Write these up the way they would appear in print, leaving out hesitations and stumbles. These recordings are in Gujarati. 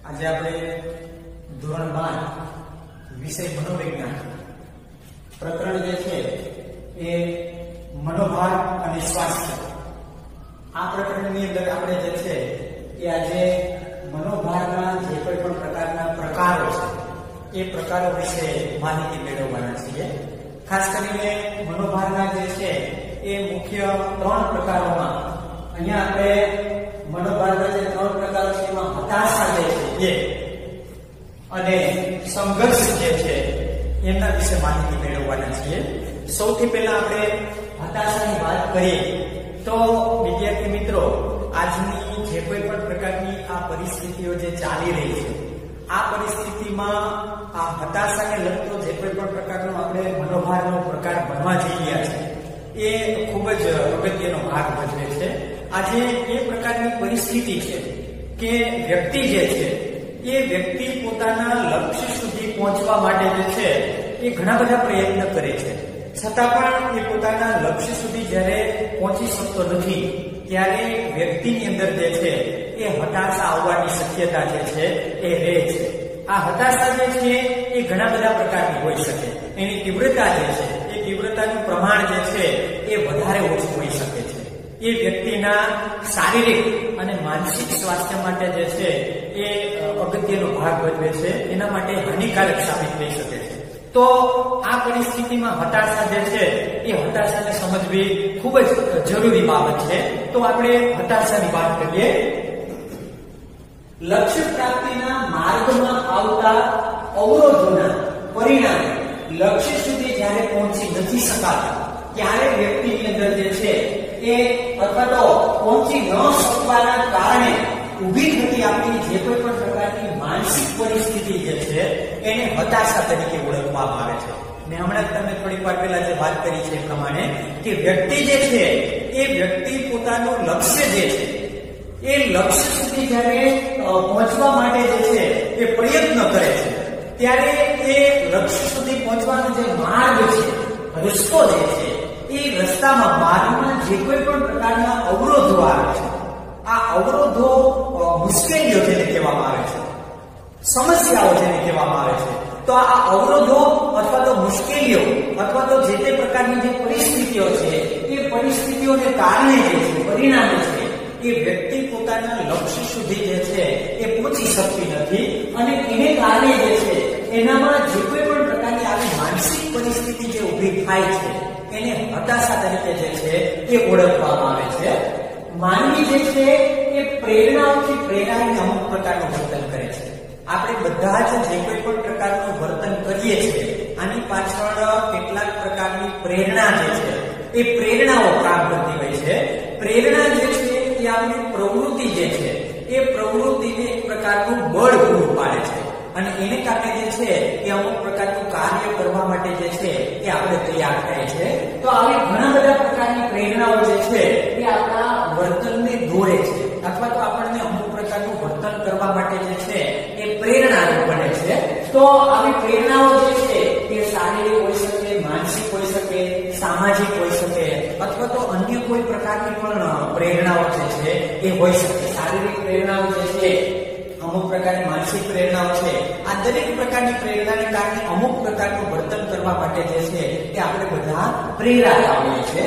આજે આપણે ધોરણ 12 વિષય મનોવિજ્ઞાન પ્રકરણ જે છે એ મનોભાર અને સ્વાસ્થ્ય. આ પ્રકરણની અંદર આપણે જે છે એ આજે મનોભારના જે કોઈ પણ પ્રકારના પ્રકારો છે એ પ્રકારો વિશે માહિતી મેળવવાના છીએ. ખાસ કરીને મનોભારના જે છે એ મુખ્ય 3 પ્રકારોમાં અહીંયા આપણે મનોભારના જે 3 પ્રકારો છે એમાં હતાશા જે છે અને સંઘર્ષ જે છે એમના વિશે માહિતી મેળવવાના છીએ. સૌથી પહેલા આપણે હતાશાની વાત કરીએ તો વિદ્યાર્થી મિત્રો, આજની જે કોઈ પણ પ્રકારની આ પરિસ્થિતિઓ જે ચાલી રહી છે, આ પરિસ્થિતિમાં આ હતાશાને લગતો જે કોઈ પણ પ્રકારનો આપણે મનોભારનો પ્રકાર ભણવા જઈ રહ્યા છે એ ખૂબ જ અગત્યનો ભાગ ભજવે છે. આજે એ પ્રકારની પરિસ્થિતિ છે કે વ્યક્તિ જે છે એ વ્યક્તિ પોતાના લક્ષ્ય સુધી પહોંચવા માટે જે છે એ ઘણા બધા પ્રયત્ન કરે છે, છતાં પણ એ પોતાના લક્ષ્ય સુધી જ્યારે પહોંચી શકતો નથી ત્યારે વ્યક્તિની અંદર જે છે એ હતાશા આવવાની શક્યતા જે છે એ રહે છે. આ હતાશા જે છે એ ઘણા બધા પ્રકારની હોઈ શકે. એની તીવ્રતા જે છે એ તીવ્રતાનું પ્રમાણ જે છે એ વધારે ઓછું હોઈ શકે છે. એ વ્યક્તિના શારીરિક અને માનસિક સ્વાસ્થ્ય માટે જે છે એ અગત્યનો ભાગ ભજવે છે, એના માટે હાનિકારક સાબિત થઈ શકે છે. તો આ પરિસ્થિતિમાં હતાશા જે છે એ હતાશાને સમજવી ખૂબ જ જરૂરી બાબત છે. તો આપણે હતાશાની વાત કરીએ. લક્ષ્ય પ્રાપ્તિના માર્ગમાં આવતા અવરોધોના પરિણામે લક્ષ્ય સુધી જ્યારે પહોંચી નથી શકાતા ત્યારે વ્યક્તિની અંદર જે છે એ અથવા તો પહોંચી ન શકવાના કારણે ઊભી થતી આપણી જે કોઈ પણ પ્રકારની માનસિક પરિસ્થિતિ જે છે એને હતાશા તરીકે ઓળખવામાં આવે છે. મેં હમણાં તમને થોડીક વાર પહેલા જે વાત કરી છે એ પ્રમાણે કે વ્યક્તિ જે છે એ વ્યક્તિ પોતાનું લક્ષ્ય જે છે એ લક્ષ્ય સુધી જ્યારે પહોંચવા માટે જે છે એ પ્રયત્ન કરે છે ત્યારે એ લક્ષ્ય સુધી પહોંચવાનો જે માર્ગ છે, રસ્તો જે છે, એ રસ્તામાં માર્ગમાં જે કોઈ પણ પ્રકારના અવરોધો આવે છે, આ અવરોધો મુશ્કેલીઓ જેને કહેવામાં આવે છે, સમસ્યાઓ જેને કહેવામાં આવે છે, તો આ અવરોધો અથવા તો મુશ્કેલીઓ અથવા તો જે તે પ્રકારની જે પરિસ્થિતિઓ છે એ પરિસ્થિતિઓને કારણે જે છે પરિણામે છે એ વ્યક્તિ પોતાના લક્ષ્ય સુધી જે છે એ પહોંચી શકતી નથી અને એને કારણે જે છે એનામાં જે કોઈ પણ પ્રકારની આવી માનસિક પરિસ્થિતિ જે ઊભી થાય છે એને હતાશા તરીકે જે છે એ ઓળખવામાં આવે છે. માનવી જે છે એ પ્રેરણાઓથી પ્રેરાઈને અમુક પ્રકારનું વર્તન કરે છે. આપણે બધા જ જે કોઈ પણ પ્રકારનું વર્તન કરીએ છીએ આની પાછળ કેટલાક પ્રકારની પ્રેરણા જે છે એ પ્રેરણાઓ કામ કરતી હોય છે. પ્રેરણા જે છે એ આપણી પ્રવૃત્તિ જે છે એ પ્રવૃત્તિને એક પ્રકારનું બળ પૂરું પાડે છે અને એને કારણે જે છે એ અમુક પ્રકારનું કાર્ય કરવા માટે જે છે એ આપણે તૈયાર થાય છે. તો આવી ઘણા બધા પ્રકારની પ્રેરણાઓ જે છે એ આપણા વર્તનને દોરે છે અથવા તો આપણને અમુક પ્રકારનું વર્તન કરવા માટે જે છે એ પ્રેરણારૂપ બને છે. તો આવી પ્રેરણાઓ જે છે એ શારીરિક હોઈ શકે, માનસિક હોઈ શકે, સામાજિક હોઈ શકે અથવા તો અન્ય કોઈ પ્રકારની પણ પ્રેરણાઓ જે છે એ હોઈ શકે. શારીરિક પ્રેરણાઓ જે છે, અમુક પ્રકારની માનસિક પ્રેરણાઓ છે, આ દરેક પ્રકારની પ્રેરણાને કારણે અમુક પ્રકારનું વર્તન કરવા માટે જે છે એ આપણે બધા પ્રેરાતા હોઈએ છીએ.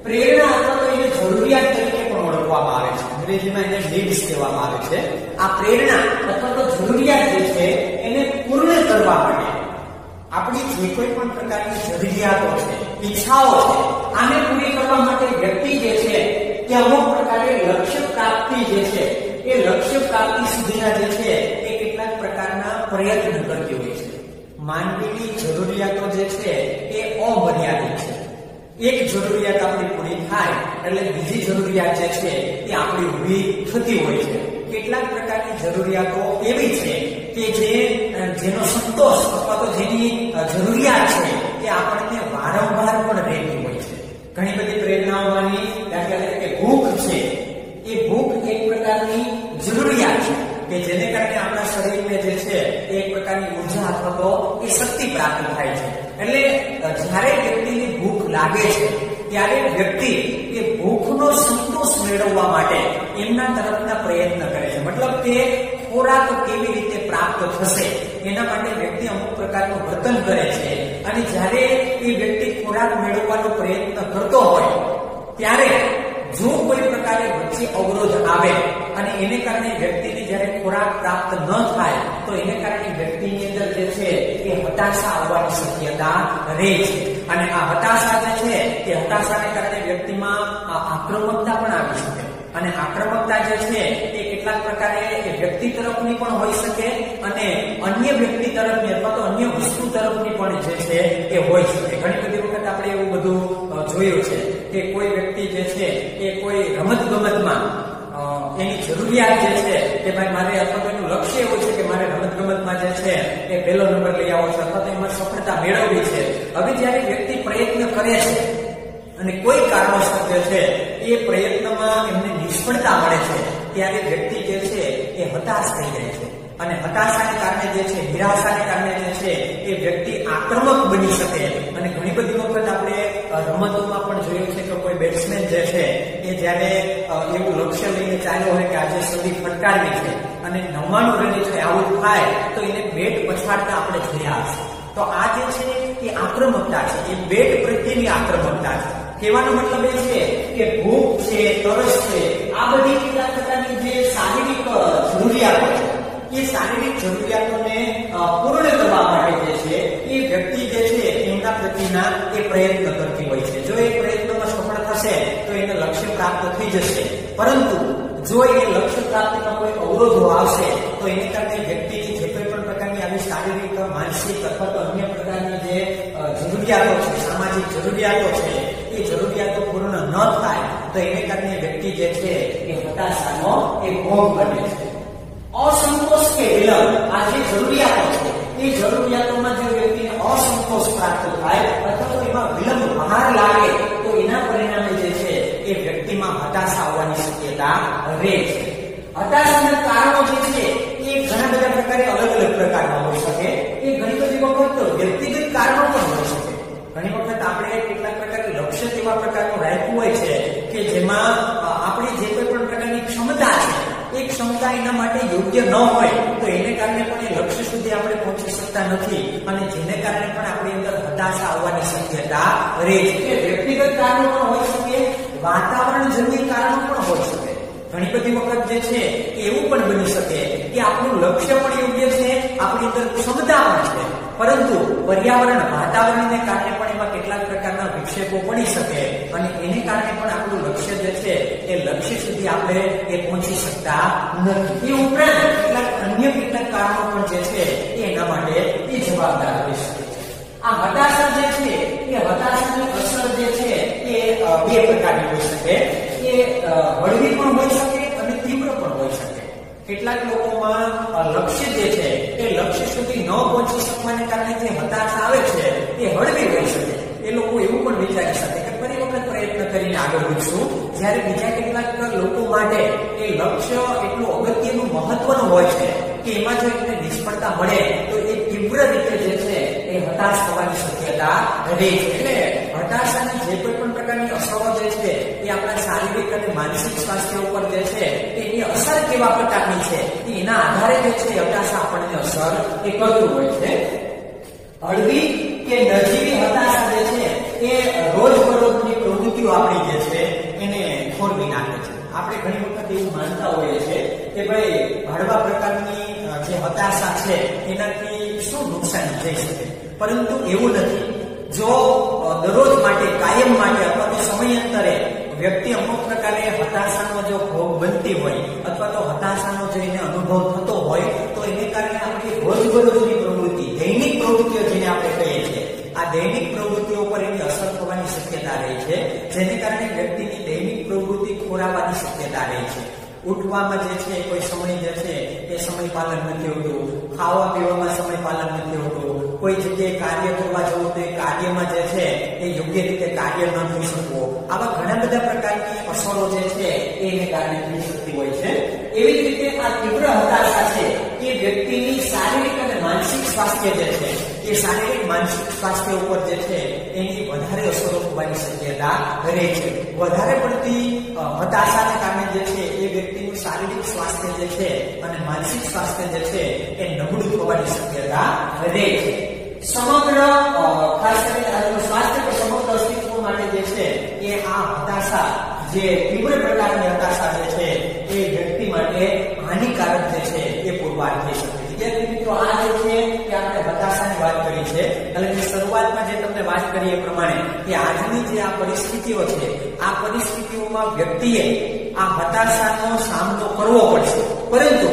પ્રેરણા અથવા તો એને જરૂરિયાત તરીકે પણ ઓળખવામાં આવે છે. અંગ્રેજીમાં એને નીડ્સ કહેવામાં આવે છે. આ પ્રેરણા અથવા તો જરૂરિયાત જે છે એને પૂર્ણ કરવા માટે આપણી જે કોઈ પણ પ્રકારની જરૂરિયાતો છે, ઈચ્છાઓ છે, આને પૂરી કરવા માટે વ્યક્તિ જે છે કે અમુક પ્રકારે લક્ષ્ય પ્રાપ્તિ જે છે એ લક્ષ્ય પ્રાપ્તિ સુધીના જે છે એ કેટલાક પ્રકારના પ્રયત્ન કરતી હોય છે. માનવીની જરૂરિયાતો જે છે એ અમર્યાદિત છે. એક જરૂરિયાત આપણી પૂરી થાય એટલે બીજી જરૂરિયાત જે છે એ આપણી ઊભી થતી હોય છે. કેટલાક પ્રકારની જરૂરિયાતો એવી છે કે જેનો સંતોષ અથવા તો જેની જરૂરિયાત છે એ આપણને વારંવાર પણ રહેતી હોય છે. ઘણી બધી પ્રેરણાઓમાંની દાખલા તરીકે ભૂખ છે, એ ભૂખ એક પ્રકારની જરૂરિયાત છે કે જેને કારણે આપણા શરીરને જે છે એ એક પ્રકારની ઉર્જા અથવા તો એ શક્તિ પ્રાપ્ત થાય છે. એટલે જ્યારે વ્યક્તિની ભૂખ લાગે છે ત્યારે વ્યક્તિ એ ભૂખનો સંતોષ મેળવવા માટે એમના તરફના પ્રયત્ન કરે છે. મતલબ કે ખોરાક કેવી રીતે પ્રાપ્ત થશે એના માટે વ્યક્તિ અમુક પ્રકારનું વર્તન કરે છે. અને જ્યારે એ વ્યક્તિ ખોરાક મેળવવાનો પ્રયત્ન કરતો હોય ત્યારે જો કોઈ પ્રકારે વચ્ચે અવરોધ આવે અને એને કારણે વ્યક્તિને જ્યારે ખોરાક પ્રાપ્ત ન થાય તો એને કારણે વ્યક્તિની અંદર જે છે એ હતાશા આવવાની શક્યતા રહે છે. અને આ હતાશા જે છે એ હતાશાને કારણે વ્યક્તિમાં આક્રમકતા પણ આવી શકે. અને આક્રમકતા જે છે એ કેટલાક પ્રકારે વ્યક્તિ તરફની પણ હોઈ શકે અને અન્ય વ્યક્તિ તરફની અથવા તો અન્ય વસ્તુ તરફની પણ જે છે એ હોઈ શકે. ઘણી બધી વખત આપણે એવું બધું જોયું છે કે કોઈ વ્યક્તિ જે છે એ કોઈ રમત ગમતમાં એની જરૂરિયાત જે છે કે ભાઈ મારે અથવા તો એનું લક્ષ્ય એવું છે કે મારે રમત ગમતમાં જે છે એ પહેલો નંબર લઈ આવવો છે અથવા તો એમાં સફળતા મેળવવી છે. હવે જ્યારે વ્યક્તિ પ્રયત્ન કરે છે અને કોઈ કારણોસર જે છે એ પ્રયત્નમાં એમને નિષ્ફળતા મળે છે ત્યારે વ્યક્તિ જે છે એ હતાશ થઈ જાય છે. અને હતાશાને કારણે જે છે નિરાશાને કારણે જે છે એ વ્યક્તિ આક્રમક બની શકે. અને ઘણી બધી વખત આપણે રમતોમાં પણ જોયું છે કે કોઈ બેટ્સમેન જે છે એ જ્યારે એવું લક્ષ્ય લઈને ચાલ્યો હોય કે આજે સદી ફટકારવી છે અને 99 રને છે આઉટ થાય તો એને બેટ પછાડતા આપણે જોયા હશે. તો આ જે છે એ આક્રમકતા છે, એ બેટ પ્રત્યેની આક્રમકતા છે. કહેવાનો મતલબ એ છે કે ભૂખ છે, તરસ છે, આ બધી કેટલાક પ્રકારની જે શારીરિક જરૂરિયાતો છે એ શારીરિક જરૂરિયાતોને પૂર્ણ કરવા માટે જે છે એ વ્યક્તિ જે છે એમના પ્રત્યેના એ પ્રયત્ન કરતી હોય છે. જો એ પ્રયત્નમાં સફળ થશે તો એને લક્ષ્ય પ્રાપ્ત થઈ જશે. પરંતુ જો એ લક્ષ્ય પ્રાપ્તિમાં કોઈ અવરોધો આવશે તો એને કારણે વ્યક્તિની જે કોઈ પણ પ્રકારની આવી શારીરિક, માનસિક અથવા તો અન્ય પ્રકારની જે જરૂરિયાતો છે, સામાજિક જરૂરિયાતો છે, એ જરૂરિયાતો પૂર્ણ ન થાય તો એને કારણે વ્યક્તિ જે છે એ હતાશાનો એ ભોગ બને છે. અસંતોષ કે વિલંબ, આ જે જરૂરિયાતો છે એ જરૂરિયાતોમાં જે વ્યક્તિને અસંતોષ પ્રાપ્ત થાય અથવા તો એમાં વિલંબ બહાર લાગે તો એના પરિણામે જે છે એ વ્યક્તિમાં હતાશા આવવાની શક્યતા રહે છે. હતાશાના કારણો જે છે એ ઘણા બધા પ્રકારે અલગ અલગ પ્રકારના હોઈ શકે. એ ઘણી બધી વખત વ્યક્તિગત કારણો પણ હોઈ શકે. ઘણી વખત આપણે કેટલાક પ્રકારે લક્ષ્ય એવા પ્રકારનું રાખ્યું હોય છે કે જેમાં આપણી જે કોઈ પણ પ્રકારની ક્ષમતા છે એ ક્ષમતા એના માટે યોગ્ય ન હોય તો એને કારણે પણ એ લક્ષ્ય સુધી આપણે પહોંચી શકતા નથી અને જેને કારણે પણ આપણી અંદર હતાશા આવવાની શક્યતા રહે છે. વ્યક્તિગત કારણો પણ હોઈ શકે, વાતાવરણજન્ય કારણો પણ હોઈ શકે. ઘણી બધી વખત જે છે એવું પણ બની શકે કે આપણું લક્ષ્ય પણ યોગ્ય છે, આપણી અંદર ક્ષમતા પણ છે, પરંતુ પર્યાવરણ, વાતાવરણને કારણે પણ એમાં કેટલાક પ્રકારના વિક્ષેપો પડી શકે અને એને કારણે પણ આપણું લક્ષ્ય જે છે એ લક્ષ્ય સુધી આપણે એ પહોંચી શકતા નથી. એ ઉપરાંત કેટલાક કારણો પણ જે છે એના માટે એ જવાબદાર હોઈ શકે છે. આ હતાશા જે છે એ હતાશાની અસર જે છે એ બે પ્રકારની હોઈ શકે. એ હળવી પણ હોઈ શકે અને તીવ્ર પણ હોઈ શકે. કેટલાક લોકોમાં લક્ષ્ય જે છે એ લક્ષ્ય સુધી ન પહોંચી શકવાને કારણે જે હતાશા આવે છે એ હળવી હોઈ શકે. એ લોકો એવું પણ વિચારી શકે કે ફરી વખત પ્રયત્ન કરીને આગળ વધશું. જ્યારે બીજા કેટલાક લોકો માટે એ લક્ષ્ય એટલું અગત્યનું, મહત્વનું હોય છે કે એમાં જો એમને નિષ્ફળતા મળે તો એ તીવ્ર રીતે જે છે એ હતાશ થવાની શક્યતા રહે છે. એટલે હતાશાની જે કોઈ પણ પ્રકારની અસરો જે છે એ આપણા શારીરિક અને માનસિક સ્વાસ્થ્ય ઉપર જે છે એની અસર કેવા પ્રકારની છે એના આધારે જે છે હતાશા આપણને અસર એ કરતું હોય છે. હળવી કે નજીવી હતાશા જે છે એ રોજબરોજની પ્રવૃત્તિઓ આપણી જે છે એને ખોરવી નાખે છે. આપણે ઘણી વખત એવું માનતા હોઈએ છીએ કે ભાઈ હળવા પ્રકારની જે હતાશા છે એનાથી શું નુકસાન થઈ શકે, પરંતુ એવું નથી. જો દરરોજ માટે, કાયમ માટે અથવા તો સમયાંતરે વ્યક્તિ અમુક પ્રકારે હતાશાનો જો ભોગ બનતી હોય અથવા તો હતાશાનો જો એને અનુભવ થતો હોય તો એને કારણે આપણી રોજબરોજની પ્રવૃત્તિ, દૈનિક પ્રવૃત્તિઓ જેને આપણે કહીએ છીએ, આ દૈનિક પ્રવૃત્તિઓ પર એની અસર થવાની શક્યતા રહે છે, જેને કારણે વ્યક્તિની દૈનિક પ્રવૃત્તિ ખોરાવવાની શક્યતા રહે છે. ઉઠવામાં જે છે કોઈ સમય જે છે એ સમય પાલન નથી હોતું, ખાવા પીવામાં સમય પાલન નથી હોતું, કોઈ જગ્યાએ કાર્ય કરવા જવું તો એ કાર્યમાં જે છે એ યોગ્ય રીતે કાર્ય ન થઈ શકવું, આવા ઘણા બધા પ્રકારની અસરો જે છે એને કારણે થઈ શકતી હોય છે. એવી જ રીતે આ તીવ્ર હતાશા છે એ વ્યક્તિની શારીરિક અને માનસિક સ્વાસ્થ્ય જે છે એ શારીરિક માનસિક સ્વાસ્થ્ય ઉપર જે છે એની વધારે અસરો થવાની શક્યતા રહે છે. વધારે પડતી હતાશાને કારણે જે છે એ વ્યક્તિનું શારીરિક સ્વાસ્થ્ય જે છે અને માનસિક સ્વાસ્થ્ય જે છે એ નબળું થવાની શક્યતા રહે છે. સમગ્ર ખાસ કરીને સ્વાસ્થ્ય કે સમગ્ર અસ્તિત્વ માટે જે છે એ આ હતાશા, જે તીવ્ર પ્રકારની હતાશા જે છે એ વ્યક્તિ માટે હાનિકારક જે છે એ પુરવાર થઈ શકે છે. વિદ્યાર્થી મિત્રો, આ જે છે કે આપણે હતાશાની વાત કરી છે, એટલે કે શરૂઆતમાં જે તમને વાત કરી એ પ્રમાણે કે આજની જે આ પરિસ્થિતિઓ છે, આ પરિસ્થિતિઓમાં વ્યક્તિએ આ હતાશાનો સામનો કરવો પડશે. પરંતુ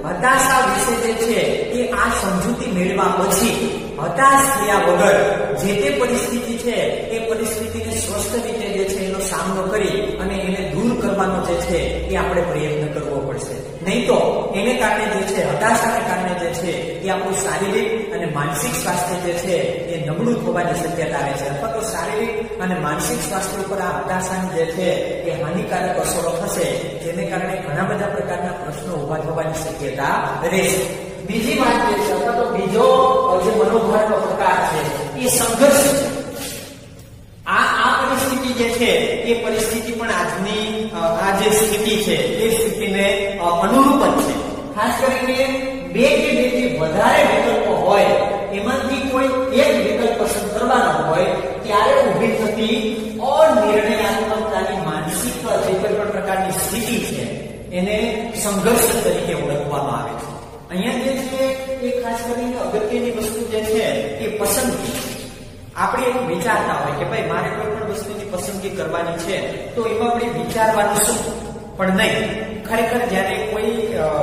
હતાશા વિશે જે છે એ આ સમજૂતી મેળવ્યા પછી હતાશ થયા વગર જે તે પરિસ્થિતિ છે એ પરિસ્થિતિને સ્વસ્થ રીતે જે છે એનો સામનો કરી અને એને દૂર કરવાનો જે છે એ આપણે પ્રયત્ન કરવો પડશે. નહીં તો એને કારણે જે છે, હતાશાને કારણે જે છે એ આપણું શારીરિક અને માનસિક સ્વાસ્થ્ય જે છે એ નબળું થવાની શક્યતા રહે છે, અથવા તો શારીરિક અને માનસિક સ્વાસ્થ્ય ઉપર આ હતાશાની જે છે એ હાનિકારક અસરો થશે, જેને કારણે ઘણા બધા પ્રકારના પ્રશ્નો ઉભા થવાની શક્યતા રહેશે. બીજી વાત જે છે, અથવા તો બીજો જે મનોભાવનો પ્રકાર છે એ સંઘર્ષ છે. આ પરિસ્થિતિ જે છે એ પરિસ્થિતિ પણ આજની આ જે સ્થિતિ છે એ સ્થિતિને અનુરૂપ જ છે. ખાસ કરીને બે કે બેથી વધારે વિકલ્પો હોય, એમાંથી કોઈ એક વિકલ્પ પસંદ કરવાનો હોય ત્યારે ઊભી થતી અનિર્ણયાત્મકતાની માનસિક જે કોઈ પણ પ્રકારની સ્થિતિ છે એને સંઘર્ષ તરીકે ઓળખવામાં આવે છે. અહીંયા જે છે એ ખાસ કરીને અગત્યની વસ્તુ જે છે એ પસંદગી. આપણે એવું વિચારતા હોય કે ભાઈ મારે કોઈ પણ વસ્તુની પસંદગી કરવાની છે તો એમાં આપણે વિચારવાનું શું, પણ નહીં. ખરેખર જ્યારે કોઈ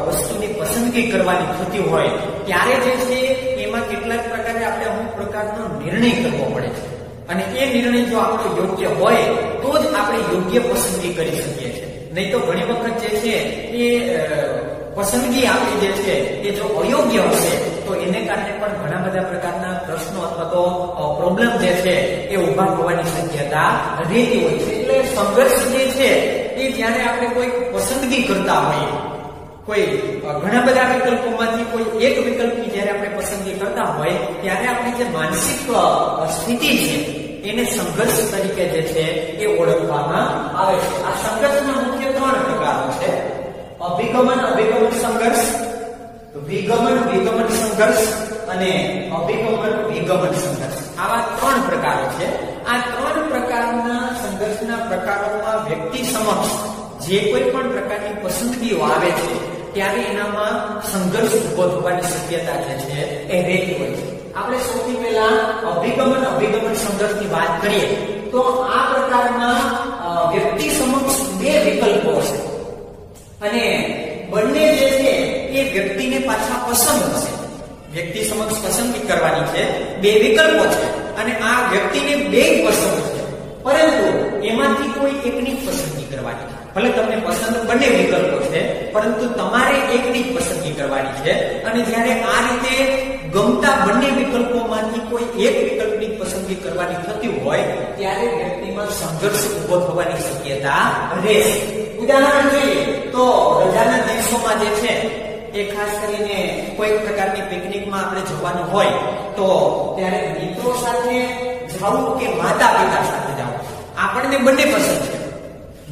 વસ્તુની પસંદગી કરવાની થતી હોય ત્યારે જે છે એમાં કેટલાક પ્રકારે આપણે અમુક પ્રકારનો નિર્ણય કરવો પડે છે, અને એ નિર્ણય જો આપણો યોગ્ય હોય તો જ આપણે યોગ્ય પસંદગી કરી શકીએ છીએ. નહીં તો ઘણી વખત જે છે એ પસંદગી આપણી જે છે એ જો અયોગ્ય હશે તો એને કારણે પણ ઘણા બધા પ્રકારના પ્રશ્નો અથવા તો પ્રોબ્લેમ જે છે એ ઉભા થવાની શક્યતા રહેતી હોય છે. એટલે સંઘર્ષ જે છે એ જ્યારે આપણે કોઈ પસંદગી કરતા હોઈએ, કોઈ ઘણા બધા વિકલ્પોમાંથી કોઈ એક વિકલ્પની જ્યારે આપણે પસંદગી કરતા હોય ત્યારે આપણી જે માનસિક સ્થિતિ છે એને સંઘર્ષ તરીકે જે છે એ ઓળખવામાં આવે છે. આ સંઘર્ષના મુખ્ય 3 પ્રકારો છે: અભિગમન સંઘર્ષ, વિગમન સંઘર્ષ અને અભિગમન સંઘર્ષ. આવા 3 પ્રકારો છે. આ 3 પ્રકારના સંઘર્ષના પ્રકારોમાં વ્યક્તિ સમક્ષ જે કોઈ પણ પ્રકારની પસંદગીઓ આવે છે ત્યારે એનામાં સંઘર્ષ ઉભો થવાની શક્યતા જે છે એ રહેતી હોય છે. આપણે સૌથી પહેલા અભિગમન સંઘર્ષની વાત કરીએ તો આ પ્રકારમાં વ્યક્તિ સમક્ષ 2 વિકલ્પો છે અને બંને જે છે એ વ્યક્તિને પાછા પસંદ હશે. વ્યક્તિ સમક્ષ પસંદગી કરવાની છે, 2 વિકલ્પો છે અને આ વ્યક્તિને 2 પસંદ છે, પરંતુ એમાંથી કોઈ એકની પસંદગી કરવાની છે. ભલે તમને પસંદ બંને વિકલ્પો છે, પરંતુ તમારે એકની જ પસંદગી કરવાની છે. અને જ્યારે આ રીતે ગમતા બંને વિકલ્પોમાંથી કોઈ એક વિકલ્પની પસંદગી કરવાની થતી હોય ત્યારે વ્યક્તિમાં સંઘર્ષ ઉભો થવાની શક્યતા રહેશે. ઉદાહરણ જોઈએ તો રજાના દિવસોમાં જે છે એ ખાસ કરીને કોઈ પ્રકારની પિકનિકમાં આપણે જવાનું હોય તો ત્યારે મિત્રો સાથે જવું કે માતા પિતા સાથે જવું, આપણને બંને પસંદ છે.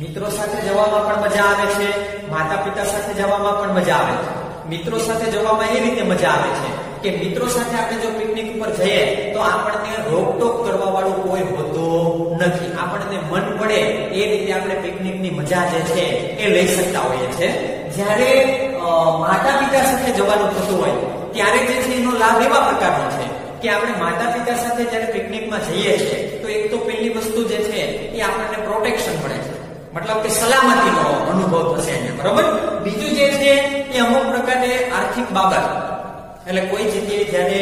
મિત્રો સાથે જવામાં પણ મજા આવે છે, માતા પિતા સાથે જવામાં પણ મજા આવે છે. મિત્રો સાથે જવામાં એ રીતે મજા આવે છે કે મિત્રો સાથે આપણે જો પિકનિક ઉપર જઈએ તો આપણને રોકટોક કરવા વાળું કોઈ હોતું નથી. આપણને મન પડે એ રીતે આપણે પિકનિકની મજા જે છે એ લઈ શકતા હોઈએ છીએ. જ્યારે માતા પિતા સાથે જવાનું થતું હોય ત્યારે જે છે એનો લાભ એવા પ્રકારનો છે કે આપણે માતા પિતા સાથે જ્યારે પિકનિકમાં જઈએ છીએ તો એક તો પહેલી વસ્તુ જે છે એ આપણને પ્રોટેક્શન મળે છે, મતલબ કે સલામતીનો અનુભવ થશે અહીંયા, બરોબર. બીજું જે છે એ અમુક પ્રકારે આર્થિક બાબત, એટલે કોઈ જગ્યાએ જ્યારે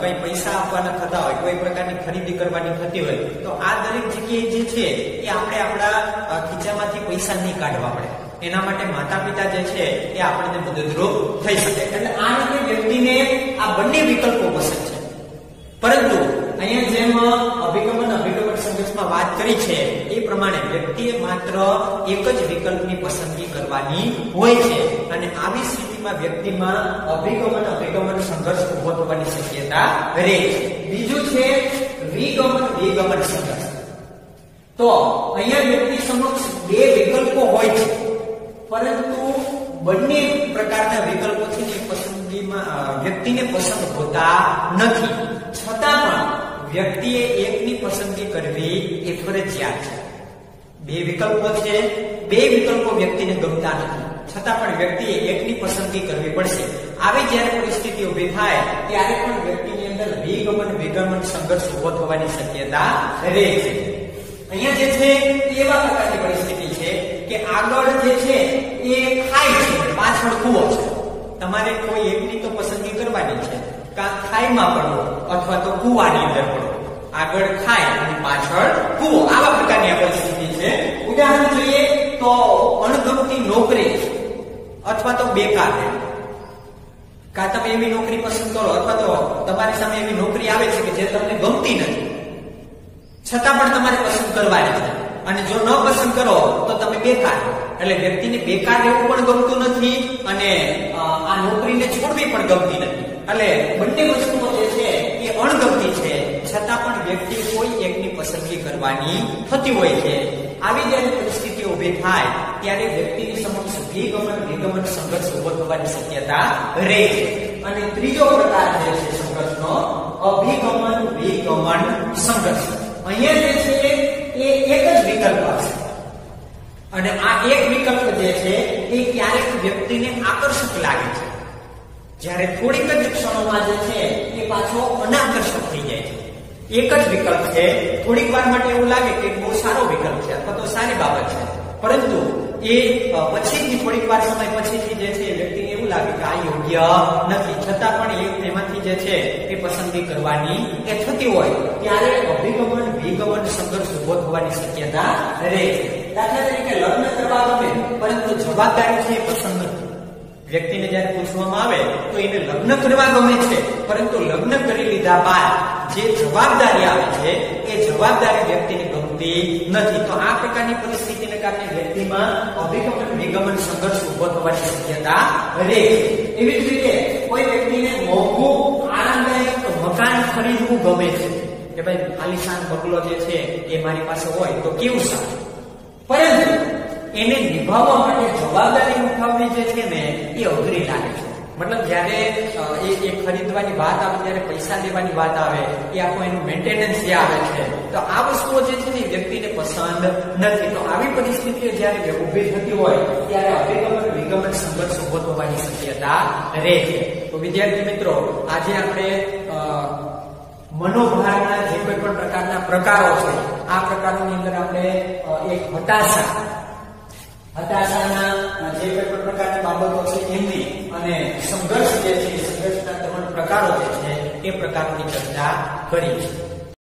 કઈ પૈસા આપવાના થતા હોય, કોઈ પ્રકારની ખરીદી કરવાની થતી હોય તો આ દરેક જગ્યાએ જે છે એ આપણે આપણા ખીચામાંથી પૈસા નહીં કાઢવા પડે. એના માટે માતા પિતા જે છે એ આપણને મદદરૂપ થઈ શકે. એટલે આ રીતે વ્યક્તિને આ બંને વિકલ્પો પસંદ છે. પરંતુ અહીંયા જેમ અભિગમન સંઘર્ષમાં વાત કરી છે એ પ્રમાણે વ્યક્તિએ માત્ર એક જ વિકલ્પની પસંદગી કરવાની હોય છે અને આવી સ્થિતિમાં વ્યક્તિમાં અભિગમન સંઘર્ષ ઉભો થવાની શક્યતા રહે છે. બીજું છે વિગમન સંઘર્ષ. તો અહીંયા વ્યક્તિ સમક્ષ બે વિકલ્પો હોય છે, પરંતુ બંને પ્રકારના વિકલ્પોથી પસંદગીમાં વ્યક્તિને પસંદ હોતા નથી. છતાં પણ વ્યક્તિએ એકની પસંદગી કરવી એ ફરજિયાત છે. બે વિકલ્પો છે, બે વિકલ્પો વ્યક્તિને ગમતા નથી, છતાં પણ વ્યક્તિએ એકની પસંદગી કરવી પડશે. આવી જ્યારે પરિસ્થિતિ ઊભી થાય ત્યારે પણ વ્યક્તિની અંદર વિગમન સંઘર્ષ ઉભો થવાની શક્યતા રહે છે. અહીંયા જે છે એવા પ્રકારની પરિસ્થિતિ છે કે આગળ જે છે એ ખાઈ છે, પાછળ કૂવો છે. તમારે કોઈ એકની તો પસંદગી કરવાની છે, કાં ખાઈમાં પડો અથવા તો કૂવાની અંદર પડો. આગળ ખાય અને પાછળ કૂવો, આવા પ્રકારની આ પરિસ્થિતિ છે. ઉદાહરણ જોઈએ તો અણગમતી નોકરી અથવા તો બેકાર, કાં તમે એવી નોકરી પસંદ કરો અથવા તો તમારી સામે એવી નોકરી આવે છે કે જે તમને ગમતી નથી, છતાં પણ તમારે પસંદ કરવાની છે, અને જો ન પસંદ કરો તો તમે બેકાર. એટલે વ્યક્તિને બેકાર રહેવું પણ ગમતું નથી અને આ નોકરીને છોડવી પણ ગમતી નથી. એટલે બંને વસ્તુઓ જે છે એ અણગમતી છે, છતાં પણ વ્યક્તિ કોઈ એકની પસંદગી કરવાની થતી હોય છે. આવી જ્યારે પરિસ્થિતિ ઊભી થાય ત્યારે વ્યક્તિની સમક્ષ વિગમન સંઘર્ષ ઉભો થવાની શક્યતા રહે છે. અને ત્રીજો પ્રકાર જે છે સંઘર્ષનો વિગમન સંઘર્ષ. અહીંયા જે છે એ એક જ વિકલ્પ છે, અને આ એક વિકલ્પ જે છે એ ક્યારેક વ્યક્તિને આકર્ષક લાગે છે, જ્યારે થોડીક જ ક્ષણોમાં જે છે એ પાછો અનાકર્ષક થઈ જાય છે. એક જ વિકલ્પ છે, થોડીક વાર માટે એવું લાગે કે બહુ સારો વિકલ્પ છે અથવા તો સારી બાબત છે, પરંતુ એ પછીથી થોડીક વાર સમય પછીથી જે છે વ્યક્તિને એવું લાગે કે આ યોગ્ય નથી, છતાં પણ એમાંથી જે છે એ પસંદગી કરવાની એ થતી હોય ત્યારે વિગમન સંઘર્ષ ઉભો થવાની શક્યતા રહે છે. દાખલા તરીકે લગ્ન કરવા ગમે પરંતુ જવાબદારી છે એ પસંદ નથી. વ્યક્તિને જ્યારે પૂછવામાં આવે તો એને લગ્ન કરવા ગમે છે, પરંતુ લગ્ન કરી લીધા બાદ જે જવાબદારી આવે છે એ જવાબદારી વ્યક્તિને ગમતી નથી. તો આ પ્રકારની પરિસ્થિતિને કારણે વ્યક્તિમાં વિગમન સંઘર્ષ ઉભો થવાની શક્યતા રહે છે. એવી જ રીતે કોઈ વ્યક્તિને મોંઘું આરામદાયક મકાન ખરીદવું ગમે છે કે ભાઈ આલીશાન બંગલો જે છે એ મારી પાસે હોય તો કેવું સારું, પરંતુ એને નિભાવવા માટે જવાબદારી ઉઠાવવી જે છે ને એ અઘરી લાગે છે. મતલબ જ્યારે એ ખરીદવાની વાત આવે, ત્યારે પૈસા દેવાની વાત આવે, એ આખું એનું મેન્ટેનન્સ જે આવે છે, તો આ વસ્તુઓ જે છે ને એ વ્યક્તિને પસંદ નથી. તો આવી પરિસ્થિતિઓ જ્યારે ઊભી થતી હોય ત્યારે વિગમન સંઘર્ષ ઉભો થવાની શક્યતા રહે છે. તો વિદ્યાર્થી મિત્રો, આજે આપણે મનોભારના જે કોઈ પણ પ્રકારના પ્રકારો છે, આ પ્રકારોની અંદર આપણે એક હતાશાના જે કોઈ પણ પ્રકારની બાબતો છે એમની અને સંઘર્ષ જે છે સંઘર્ષના ત્રણ પ્રકારો જે છે એ પ્રકારોની ચર્ચા કરી છે.